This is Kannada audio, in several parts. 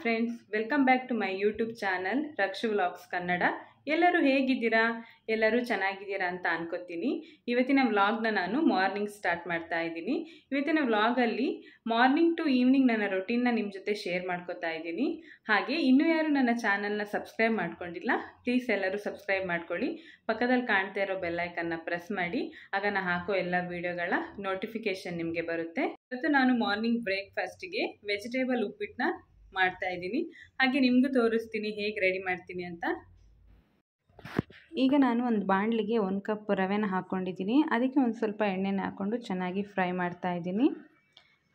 Friends, welcome back to my YouTube channel Rakshu vlogs Kannada. ಎಲ್ಲರೂ ಹೇಗಿದ್ದೀರಾ? ಎಲ್ಲರೂ ಚೆನ್ನಾಗಿದ್ದೀರಾ ಅಂತ ಅನ್ಕೋತೀನಿ. ಇವತ್ತಿನ ವ್ಲಾಗ್ನ ನಾನು ಮಾರ್ನಿಂಗ್ ಸ್ಟಾರ್ಟ್ ಮಾಡ್ತಾ ಇದ್ದೀನಿ. ಇವತ್ತಿನ ವ್ಲಾಗಲ್ಲಿ ಮಾರ್ನಿಂಗ್ ಟು ಈವ್ನಿಂಗ್ ನನ್ನ ರೊಟೀನ್ನ ನಿಮ್ಮ ಜೊತೆ ಶೇರ್ ಮಾಡ್ಕೋತಾ ಇದ್ದೀನಿ. ಹಾಗೆ ಇನ್ನೂ ಯಾರು ನನ್ನ ಚಾನಲ್ನ ಸಬ್ಸ್ಕ್ರೈಬ್ ಮಾಡ್ಕೊಂಡಿಲ್ಲ, ಪ್ಲೀಸ್ ಎಲ್ಲರೂ ಸಬ್ಸ್ಕ್ರೈಬ್ ಮಾಡ್ಕೊಳ್ಳಿ. ಪಕ್ಕದಲ್ಲಿ ಕಾಣ್ತಾ ಇರೋ ಬೆಲ್ಲೈಕನ್ನ ಪ್ರೆಸ್ ಮಾಡಿ, ಆಗ ನಾನು ಹಾಕೋ ಎಲ್ಲ ವಿಡಿಯೋಗಳ ನೋಟಿಫಿಕೇಶನ್ ನಿಮಗೆ ಬರುತ್ತೆ. ಇವತ್ತು ನಾನು ಮಾರ್ನಿಂಗ್ ಬ್ರೇಕ್ಫಾಸ್ಟಿಗೆ ವೆಜಿಟೇಬಲ್ ಉಪ್ಪಿಟ್ಟನ್ನ ಮಾಡ್ತಾ ಇದ್ದೀನಿ. ಹಾಗೆ ನಿಮಗೂ ತೋರಿಸ್ತೀನಿ ಹೇಗೆ ರೆಡಿ ಮಾಡ್ತೀನಿ ಅಂತ. ಈಗ ನಾನು ಒಂದು ಬಾಣಲಿಗೆ 1 ಕಪ್ ರವೆನ ಹಾಕ್ಕೊಂಡಿದ್ದೀನಿ. ಅದಕ್ಕೆ ಒಂದು ಸ್ವಲ್ಪ ಎಣ್ಣೆನ ಹಾಕ್ಕೊಂಡು ಚೆನ್ನಾಗಿ ಫ್ರೈ ಮಾಡ್ತಾ ಇದ್ದೀನಿ.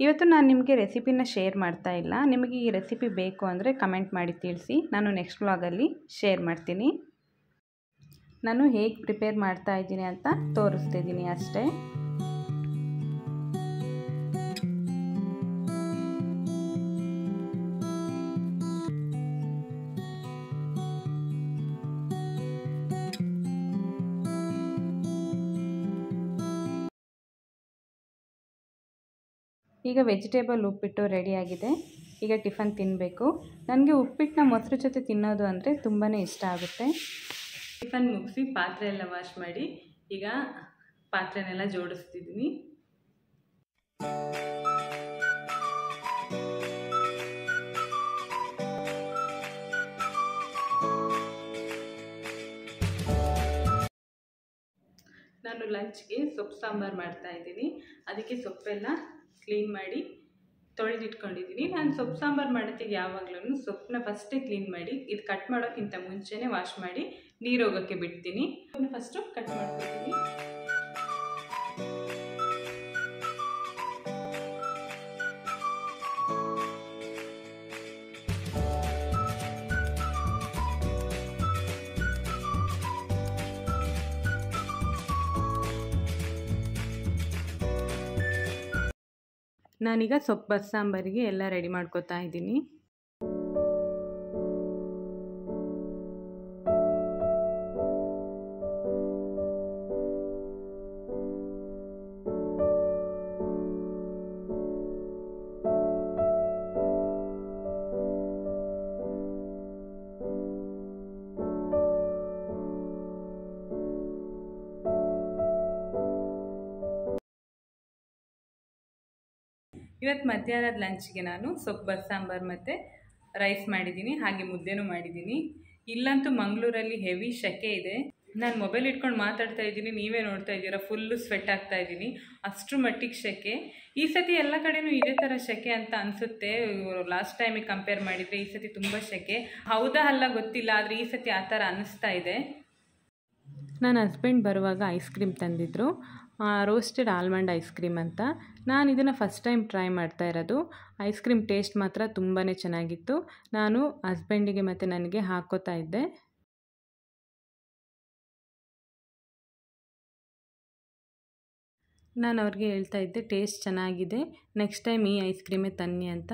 ಇವತ್ತು ನಾನು ನಿಮಗೆ ರೆಸಿಪಿನ ಶೇರ್ ಮಾಡ್ತಾ ಇಲ್ಲ. ನಿಮಗೆ ಈ ರೆಸಿಪಿ ಬೇಕು ಅಂದರೆ ಕಮೆಂಟ್ ಮಾಡಿ ತಿಳಿಸಿ, ನಾನು ನೆಕ್ಸ್ಟ್ ವ್ಲಾಗಲ್ಲಿ ಶೇರ್ ಮಾಡ್ತೀನಿ. ನಾನು ಹೇಗೆ ಪ್ರಿಪೇರ್ ಮಾಡ್ತಾ ಇದ್ದೀನಿ ಅಂತ ತೋರಿಸ್ತಿದ್ದೀನಿ ಅಷ್ಟೇ. ಈಗ ವೆಜಿಟೇಬಲ್ ಉಪ್ಪಿಟ್ಟು ರೆಡಿಯಾಗಿದೆ. ಈಗ ಟಿಫನ್ ತಿನ್ನಬೇಕು. ನನಗೆ ಉಪ್ಪಿಟ್ಟನ್ನ ಮೊಸರು ಜೊತೆ ತಿನ್ನೋದು ಅಂದರೆ ತುಂಬಾ ಇಷ್ಟ ಆಗುತ್ತೆ. ಟಿಫನ್ ಮುಗಿಸಿ ಪಾತ್ರೆ ಎಲ್ಲ ವಾಶ್ ಮಾಡಿ ಈಗ ಪಾತ್ರೆನೆಲ್ಲ ಜೋಡಿಸ್ತಿದ್ದೀನಿ. ನಾನು ಲಂಚ್ಗೆ ಸೊಪ್ಪು ಸಾಂಬಾರು ಮಾಡ್ತಾ ಇದ್ದೀನಿ. ಅದಕ್ಕೆ ಸೊಪ್ಪೆಲ್ಲ ಕ್ಲೀನ್ ಮಾಡಿ ತೊಳೆದಿಟ್ಕೊಂಡಿದ್ದೀನಿ. ನಾನು ಸೊಪ್ಪು ಸಾಂಬಾರು ಮಾಡೋತ್ತಿಗೆ ಯಾವಾಗಲೂ ಸೊಪ್ಪನ್ನ ಫಸ್ಟೇ ಕ್ಲೀನ್ ಮಾಡಿ, ಇದು ಕಟ್ ಮಾಡೋಕ್ಕಿಂತ ಮುಂಚೆನೇ ವಾಶ್ ಮಾಡಿ ನೀರು ಹೋಗೋಕ್ಕೆ ಬಿಡ್ತೀನಿ. ಫಸ್ಟು ಕಟ್ ಮಾಡ್ಕೊತೀನಿ. ನಾನೀಗ ಸೊಪ್ಪು ಬಸ್ಸಾಂಬಾರಿಗೆ ಎಲ್ಲ ರೆಡಿ ಮಾಡ್ಕೊತಾ ಇದ್ದೀನಿ. ಇವತ್ತು ಮಧ್ಯಾಹ್ನದ ಲಂಚ್ಗೆ ನಾನು ಸೊಪ್ಪು ಬಸ್ಸಾಂಬಾರು ಮತ್ತು ರೈಸ್ ಮಾಡಿದ್ದೀನಿ. ಹಾಗೆ ಮುದ್ದೆನೂ ಮಾಡಿದ್ದೀನಿ. ಇಲ್ಲಂತೂ ಮಂಗಳೂರಲ್ಲಿ ಹೆವಿ ಸೆಕೆ ಇದೆ. ನಾನು ಮೊಬೈಲ್ ಇಟ್ಕೊಂಡು ಮಾತಾಡ್ತಾ ಇದ್ದೀನಿ, ನೀವೇ ನೋಡ್ತಾ ಇದ್ದೀರಾ, ಫುಲ್ಲು ಸ್ವೆಟ್ ಆಗ್ತಾ ಇದ್ದೀನಿ. ಅಷ್ಟರ ಮಟ್ಟಿಗೆ ಸೆಕೆ. ಈ ಸತಿ ಎಲ್ಲ ಕಡೆನೂ ಇದೇ ಥರ ಸೆಕೆ ಅಂತ ಅನಿಸುತ್ತೆ. ಲಾಸ್ಟ್ ಟೈಮಿಗೆ ಕಂಪೇರ್ ಮಾಡಿದರೆ ಈ ಸತಿ ತುಂಬ ಸೆಕೆ. ಹೌದಾ ಅಲ್ಲ ಗೊತ್ತಿಲ್ಲ, ಆದರೆ ಈ ಸತಿ ಆ ಥರ ಅನ್ನಿಸ್ತಾ ಇದೆ. ನನ್ನ ಹಸ್ಬೆಂಡ್ ಬರುವಾಗ ಐಸ್ ಕ್ರೀಮ್ ತಂದಿದ್ದರು, ರೋಸ್ಟೆಡ್ ಆಲ್ಮಂಡ್ ಐಸ್ ಕ್ರೀಮ್ ಅಂತ. ನಾನು ಇದನ್ನು ಫಸ್ಟ್ ಟೈಮ್ ಟ್ರೈ ಮಾಡ್ತಾ ಇರೋದು. ಐಸ್ ಕ್ರೀಮ್ ಟೇಸ್ಟ್ ಮಾತ್ರ ತುಂಬಾ ಚೆನ್ನಾಗಿತ್ತು. ನಾನು ಹಸ್ಬೆಂಡಿಗೆ ಮತ್ತು ನನಗೆ ಹಾಕ್ಕೋತಾ ಇದ್ದೆ. ನಾನು ಅವ್ರಿಗೆ ಹೇಳ್ತಾ ಇದ್ದೆ ಟೇಸ್ಟ್ ಚೆನ್ನಾಗಿದೆ, ನೆಕ್ಸ್ಟ್ ಟೈಮ್ ಈ ಐಸ್ ಕ್ರೀಮೇ ತನ್ನಿ ಅಂತ.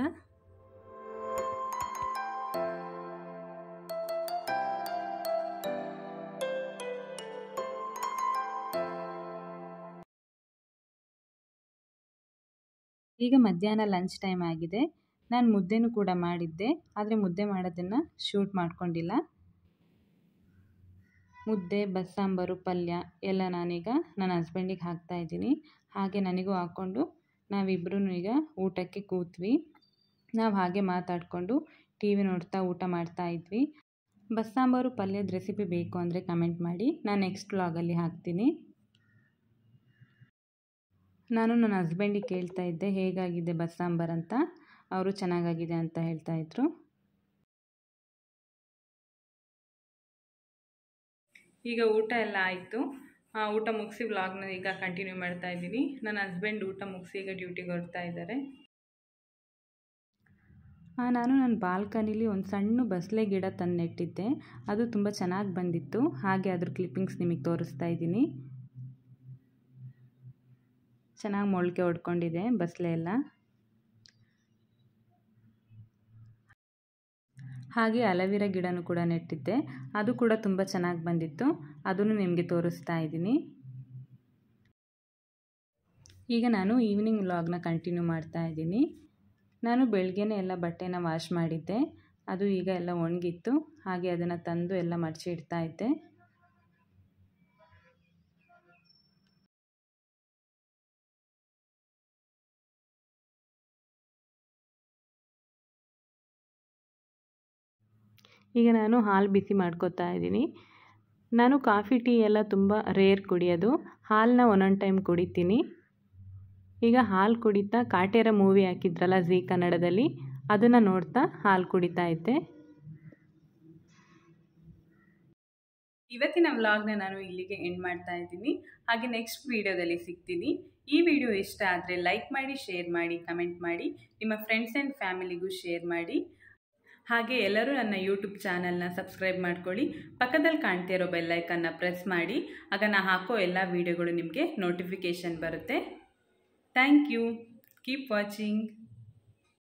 ಈಗ ಮಧ್ಯಾಹ್ನ ಲಂಚ್ ಟೈಮ್ ಆಗಿದೆ. ನಾನು ಮುದ್ದೆನೂ ಕೂಡ ಮಾಡಿದ್ದೆ, ಆದರೆ ಮುದ್ದೆ ಮಾಡೋದನ್ನು ಶೂಟ್ ಮಾಡ್ಕೊಂಡಿಲ್ಲ. ಮುದ್ದೆ, ಬಸ್ಸಾಂಬಾರು, ಪಲ್ಯ ಎಲ್ಲ ನಾನೀಗ ನನ್ನ ಹಸ್ಬೆಂಡಿಗೆ ಹಾಕ್ತಾಯಿದ್ದೀನಿ. ಹಾಗೆ ನನಗೂ ಹಾಕ್ಕೊಂಡು ನಾವಿಬ್ಬರೂ ಈಗ ಊಟಕ್ಕೆ ಕೂತ್ವಿ. ನಾವು ಹಾಗೆ ಮಾತಾಡಿಕೊಂಡು ಟಿ ವಿ ನೋಡ್ತಾ ಊಟ ಮಾಡ್ತಾಯಿದ್ವಿ. ಬಸ್ಸಾಂಬಾರು ಪಲ್ಯದ ರೆಸಿಪಿ ಬೇಕು ಅಂದರೆ ಕಮೆಂಟ್ ಮಾಡಿ, ನಾನು ನೆಕ್ಸ್ಟ್ ವ್ಲಾಗಲ್ಲಿ ಹಾಕ್ತೀನಿ. ನಾನು ನನ್ನ ಹಸ್ಬೆಂಡಿಗೆ ಕೇಳ್ತಾ ಇದ್ದೆ ಹೇಗಾಗಿದೆ ಬಸ್ಸಾಂಬಾರು ಅಂತ. ಅವರು ಚೆನ್ನಾಗಾಗಿದೆ ಅಂತ ಹೇಳ್ತಾಯಿದ್ರು. ಈಗ ಊಟ ಎಲ್ಲ ಆಯಿತು. ಊಟ ಮುಗಿಸಿ ವ್ಲಾಗ್ನ ಈಗ ಕಂಟಿನ್ಯೂ ಮಾಡ್ತಾ ಇದ್ದೀನಿ. ನನ್ನ ಹಸ್ಬೆಂಡ್ ಊಟ ಮುಗಿಸಿ ಈಗ ಡ್ಯೂಟಿಗೆ ಹೊರಡ್ತಾ ಇದ್ದಾರೆ. ನಾನು ನನ್ನ ಬಾಲ್ಕನಿಲಿ ಒಂದು ಸಣ್ಣ ಬಸಳೆ ಗಿಡ ತಂದು ನೆಟ್ಟಿದ್ದೆ. ಅದು ತುಂಬ ಚೆನ್ನಾಗಿ ಬಂದಿತ್ತು. ಹಾಗೆ ಅದ್ರ ಕ್ಲಿಪ್ಪಿಂಗ್ಸ್ ನಿಮಗೆ ತೋರಿಸ್ತಾ ಇದ್ದೀನಿ. ಚೆನ್ನಾಗಿ ಮೊಳಕೆ ಹೊಡ್ಕೊಂಡಿದೆ ಬಸಳೆ ಎಲ್ಲ. ಹಾಗೆ ಅಲೋವೆರಾ ಗಿಡನೂ ಕೂಡ ನೆಟ್ಟಿದ್ದೆ, ಅದು ಕೂಡ ತುಂಬ ಚೆನ್ನಾಗಿ ಬಂದಿತ್ತು. ಅದನ್ನು ನಿಮಗೆ ತೋರಿಸ್ತಾ ಇದ್ದೀನಿ. ಈಗ ನಾನು ಈವ್ನಿಂಗ್ ವ್ಲಾಗ್ನ ಕಂಟಿನ್ಯೂ ಮಾಡ್ತಾ ಇದ್ದೀನಿ. ನಾನು ಬೆಳಗ್ಗೆನೇ ಎಲ್ಲ ಬಟ್ಟೆನ ವಾಶ್ ಮಾಡಿದ್ದೆ. ಅದು ಈಗ ಎಲ್ಲ ಒಣಗಿತ್ತು. ಹಾಗೆ ಅದನ್ನು ತಂದು ಎಲ್ಲ ಮಡಚಿ ಇಡ್ತಾ ಇದ್ದೆ. ಈಗ ನಾನು ಹಾಲು ಬಿಸಿ ಮಾಡ್ಕೊತಾ ಇದ್ದೀನಿ. ನಾನು ಕಾಫಿ ಟೀ ಎಲ್ಲ ತುಂಬ ರೇರ್ ಕುಡಿಯೋದು. ಹಾಲನ್ನ ಒಂದೊಂದು ಟೈಮ್ ಕುಡಿತೀನಿ. ಈಗ ಹಾಲು ಕುಡಿತಾ ಕಾಟೇರ ಮೂವಿ ಹಾಕಿದ್ರಲ್ಲ ಝೀ ಕನ್ನಡದಲ್ಲಿ, ಅದನ್ನು ನೋಡ್ತಾ ಹಾಲು ಕುಡಿತಾ ಇದ್ದೆ. ಇವತ್ತಿನ ವ್ಲಾಗ್ನ ನಾನು ಇಲ್ಲಿಗೆ ಎಂಡ್ ಮಾಡ್ತಾ ಇದ್ದೀನಿ. ಹಾಗೆ ನೆಕ್ಸ್ಟ್ ವಿಡಿಯೋದಲ್ಲಿ ಸಿಗ್ತೀನಿ. ಈ ವಿಡಿಯೋ ಇಷ್ಟ ಆದರೆ ಲೈಕ್ ಮಾಡಿ, ಶೇರ್ ಮಾಡಿ, ಕಮೆಂಟ್ ಮಾಡಿ, ನಿಮ್ಮ ಫ್ರೆಂಡ್ಸ್ ಆ್ಯಂಡ್ ಫ್ಯಾಮಿಲಿಗೂ ಶೇರ್ ಮಾಡಿ. ಹಾಗೆ ಎಲ್ಲರೂ ನನ್ನ ಯೂಟ್ಯೂಬ್ ಚಾನಲ್ನ ಸಬ್ಸ್ಕ್ರೈಬ್ ಮಾಡ್ಕೊಳ್ಳಿ. ಪಕ್ಕದಲ್ಲಿ ಕಾಣ್ತಿರೋ ಬೆಲ್ಲೈಕನ್ನ ಪ್ರೆಸ್ ಮಾಡಿ. ಆಗ ನಾನು ಹಾಕೋ ಎಲ್ಲ ವಿಡಿಯೋಗಳು ನಿಮಗೆ ನೋಟಿಫಿಕೇಷನ್ ಬರುತ್ತೆ. Thank you. Keep watching.